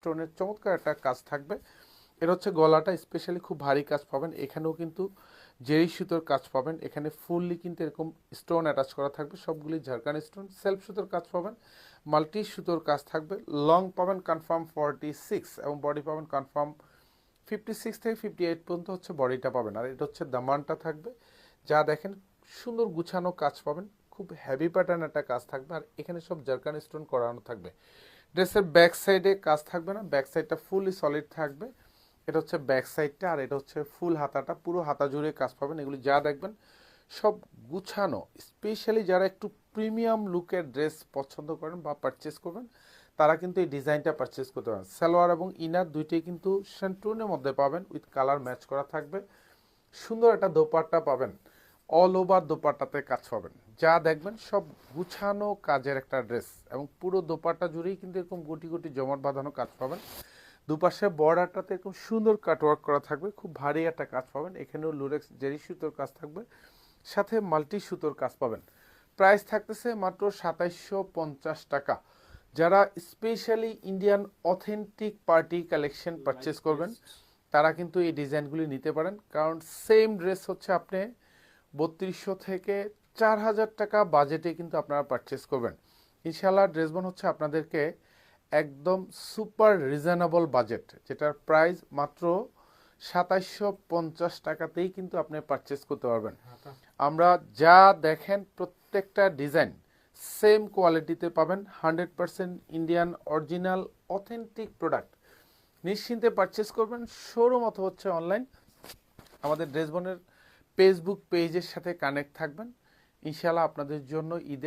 স্টোনের চমৎকার একটা কাজ থাকবে। এটা হচ্ছে গলাটা স্পেশালি খুব ভারী কাজ পাবেন, এখানেও কিন্তু জেরি সুতোর কাজ পাবেন, এখানে ফুললি কিন্তু এরকম স্টোন অ্যাটাচ করা থাকবে, সবগুলি ঝাড়খান স্টোন, সেলফ সুতোর কাজ পাবেন, মাল্টি সুতোর কাজ থাকবে, লং পাবেন কনফার্ম 46 এবং বডি পাবেন কনফার্ম 56 থেকে 58 পর্যন্ত হচ্ছে বডিটা পাবেন। আর এটা হচ্ছে দামানটা থাকবে, যা দেখেন সুন্দর গুছানো কাজ পাবেন, খুব হেভি প্যাটার্ন একটা কাজ থাকবে, আর এখানে সব জারকান স্টোন করানো থাকবে। ড্রেসের ব্যাক সাইডে কাজ থাকবে না, ব্যাক সাইডটা ফুলি সলিড থাকবে। এটা হচ্ছে ব্যাক সাইডটা, আর এটা হচ্ছে ফুল হাতাটা, পুরো হাতা জুড়ে কাজ পাবেন। এগুলি যা দেখবেন সব গুছানো, স্পেশালি যারা একটু প্রিমিয়াম লুকের ড্রেস পছন্দ করেন বা পারচেস করবেন তারা কিন্তু এই ডিজাইনটা পারচেস করতে পারেন। সালোয়ার এবং ইনার দুইটাই কিন্তু সেন্টুনের মধ্যে পাবেন, উইথ কালার ম্যাচ করা থাকবে। সুন্দর একটা দোপাট্টা পাবেন, অল ওভার দোপাট্টাতে কাজ পাবেন, যা দেখবেন সব গুছানো কাজের একটা ড্রেস, এবং পুরো দোপাট্টা জুড়েই কিন্তু এরকম গুটি গুটি জমাট বাঁধানো কাজ পাবেন। দুপাশে বর্ডারটাতে এরকম সুন্দর কাটওয়ার্ক করা থাকবে, খুব ভারী একটা কাজ পাবেন, এখানেও লুরেক্স জেরি সুতোর কাজ থাকবে, সাথে মাল্টি সুতোর কাজ পাবেন। প্রাইস থাকতেছে মাত্র 2750 টাকা। যারা specially Indian authentic party collection purchase করবেন তারা কিন্তু এই ডিজাইনগুলি নিতে পারেন, কারণ সেম ড্রেস হচ্ছে আপনি 3200 থেকে 4000 টাকা বাজেটে কিন্তু আপনারা পারচেস করবেন। ইনশাল্লাহ ড্রেসবন হচ্ছে আপনাদেরকে একদম সুপার রিজনেবল বাজেট, যেটার প্রাইস মাত্র 2750 টাকাতেই কিন্তু আপনি পারচেস করতে পারবেন। আমরা যা দেখেন প্রত্যেকটা ডিজাইন সেম কোয়ালিটিতে পাবেন, 100% ইন্ডিয়ান অরিজিনাল অথেন্টিক প্রোডাক্ট। নিশ্চিন্তে পারচেস করবেন, শোরুম অথবা হচ্ছে অনলাইন। আমাদের ড্রেসবনের ফেসবুক পেজের সাথে কানেক্ট থাকবেন, ইনশাআল্লাহ আপনাদের জন্য ঈদের